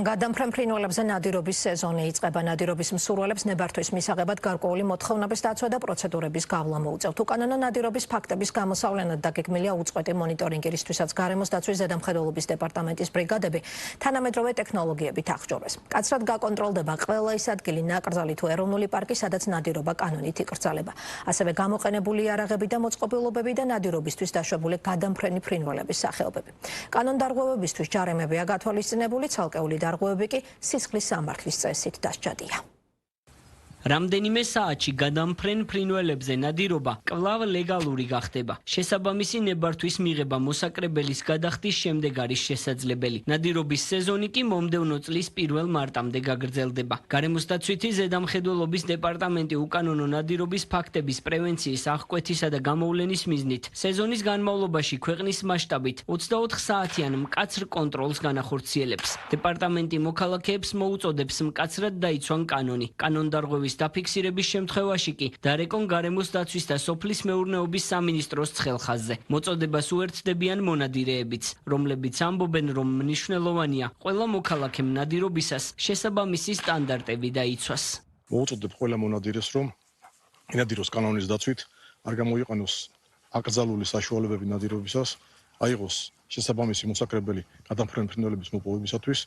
გადამფრენ ფრინველებზე ნადირობის სეზონი იწყება. ნადირობის მსურველებს ნებართვის მისაღებად გარკვეული მოთხოვნების დაცვა და პროცედურების გავლა მოუწევთ. უკანონო ნადირობის ფაქტების გამოსავლენად დაგეგმილია უწყვეტი მონიტორინგი, რისთვისაც გარემოს დაცვის ზედამხედველობის დეპარტამენტის ბრიგადები თანამედროვე ტექნოლოგიებით აღჭურვეს. კაცრად გაკონტროლდება ყველა ის ადგილი, ნაკრძალი თუ ეროვნული პარკი, სადაც ნადირობა კანონით იკრძალება. ასევე გამოყენებული იარაღები და მოწყობილობები და ნადირობისთვის დაშვებული გადამფრენი ფრინველების სახეობები. კანონდარღვევებისთვის ჯარემებია გათვალისწინებული, ცალკეული დარღვევები კი სისხლის სამართლის წესით დასჯადია. რამდენიმე საათში გადამფრენ ფრინველებზე ნადირობა კვლავ ლეგალური გახდება. შესაბამისი ნებართვის მიღება მოსაკრებელის გადახდის შემდეგ არის შესაძლებელი. ნადირობის სეზონი კი მომდევნო წლის 1 მარტამდე გაგრძელდება. გარემოს დაცვითი ზედამხედველობის დეპარტამენტი უკანონო ნადირობის ფაქტების პრევენციის, აღკვეთისა და გამოვლენის მიზნით სეზონის განმავლობაში ქვეყნის მასშტაბით 24 საათიან მკაცრ კონტროლს განახორციელებს. დეპარტამენტი მოქალაქეებს მოუწოდებს მკაცრად დაიცვან კანონი. კანონდარღვევის დაფიქსირების შემთხვევაში კი დარეკონ გარემოს დაცვის და სოფლის მეურნეობის სამინისტროს ცხელხაზზე. მოწოდებას უერთდებიან მონადირეებიც, რომლებიც ამბობენ, რომ მნიშვნელოვანია ყველა მოქალაქემ ნადირობისას შესაბამისი სტანდარტები დაიცვას. მოუწოდებ ყველა მონადირეს, რომ ინადიროს კანონის დაცვით, არ გამოიყენოს აკრძალული საშუალებები ნადირობისას, აიღოს შესაბამისი მოსაკრებელი გადამფრენ ფრინველების მოპოვებისათვის.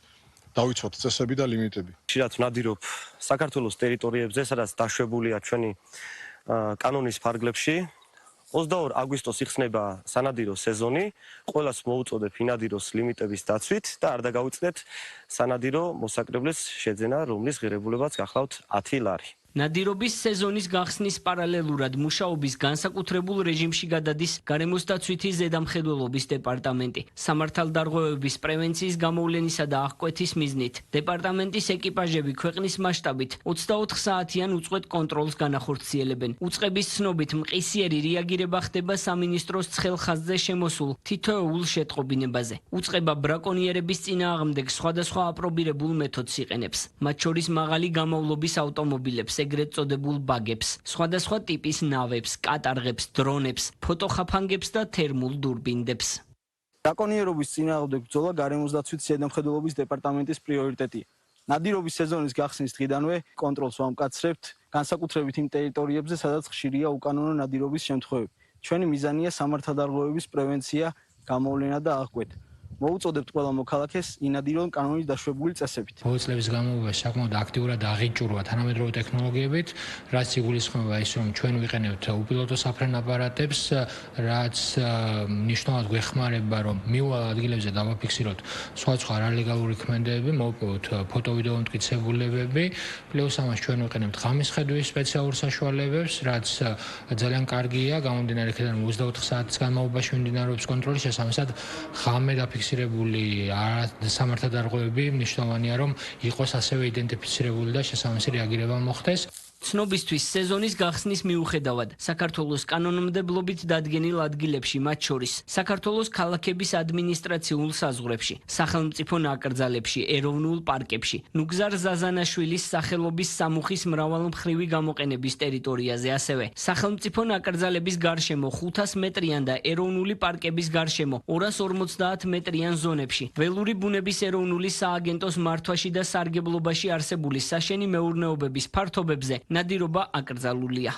დავიცვათ წესები და ლიმიტები. ხშირად ნადირობ საქართველოს ტერიტორიებზე, სადაც დაშვებულია ჩვენი კანონის ფარგლებში. 22 აგვისტოს იხსნება სანადირო სეზონი. ყველას მოუწოდებ ინადიროს ლიმიტების დაცვით და არ დაგავიწყდეთ სანადირო მოსაკრებლის შეძენა, რომლის ღირებულებაც გახლავთ 10 ლარი. ნადირობის სეზონის გახსნის პარალელურად მუშაობის განსაკუთრებულ რეჟიმში გადადის გარემოს დაცვითი ზედამხედველობის დეპარტამენტი. სამართალდარღვევების პრევენციის გამოვლენისა და აღკვეთის მიზნით დეპარტამენტის ეკიპაჟები ქვეყნის მასშტაბით 24 საათიან უწყვეტ კონტროლს განახორციელებენ. უწყების ცნობით მყისიერი რეაგირება ხდება სამინისტროს ცხელხაზზე შემოსულ თითოეულ შეტყობინებაზე. უწყება ბრაკონიერების წინააღმდეგ სხვადასხვა აპრობირებულ მეთოდს იყენებს. მათ შორის მაღალი გამოვლობის ავტომობილებს, ეგრეთ წოდებულ ბაგებს, სხვადასხვა ტიპის ნავებს, კატარღებს, დრონებს, ფოტოხაფანგებს და თერმულ დურბინდებს. ბრაკონიერობის წინააღმდეგ ბრძოლა გარემოს დაცვითი ზედამხედველობის დეპარტამენტის პრიორიტეტია. ნადირობის სეზონის გახსნის დღიდანვე კონტროლს ვამკაცრებთ განსაკუთრებით იმ ტერიტორიებზე, სადაც ხშირია უკანონო ნადირობის შემთხვევები. ჩვენი მიზანია სამართალდარღვევების პრევენცია, გამოვლენა და აღკვეთა. მოუწოდებთ ყველა მოქალაქეს ინადირონ კანონით დაშვებული წესებით. მოწლების განმავლობაში საკმაოდ აქტიურად აღიჭურვა თანამედროვე ტექნოლოგიებით, რაც იგულისხმება ის, რომ ჩვენ ვიყენებთ უპილოტო საფრენ აპარატებს, რაც მნიშვნელოვნად გვეხმარება, რომ მიუვალ ადგილებზე დავაფიქსიროთ სხვადასხვა არალეგალური ქმედებები, მოვიპოვოთ ფოტო-ვიდეო მტკიცებულებები, პლუს ამას ჩვენ ვიყენებთ ღამის ხედვის სპეციალურ საშუალებებს, რაც ძალიან კარგია, გამომდინარე იქიდან 24 საათის განმავლობაში მიმდინარეობს კონტროლი, შესაბამისად ღამე დაფიქსირებული სამართალდარღვევები მნიშვნელოვანია, რომ იყოს ასევე იდენტიფიცირებული და შესაბამისი რეაგირება მოხდეს. ცნობისთვის სეზონის გახსნის მიუხედავად საქართველოს კანონმდებლობით დადგენილ ადგილებში, მათ შორის საქართველოს ქალაქების ადმინისტრაციულ საზღვრებში, სახელმწიფო ნაკრძალებში, ეროვნულ პარკებში, ნუგზარ ზაზანაშვილის სახელობის სამუხის მრავალმხრივი გამოყენების ტერიტორიაზე, ასევე სახელმწიფო ნაკრძალების გარშემო 500 მეტრიან და ეროვნული პარკების გარშემო 250 მეტრიან ზონებში, ველური ბუნების ეროვნული სააგენტოს მართვაში და სარგებლობაში არსებული საშენი მეურნეობების ფართობებზე ნადირობა აკრძალულია.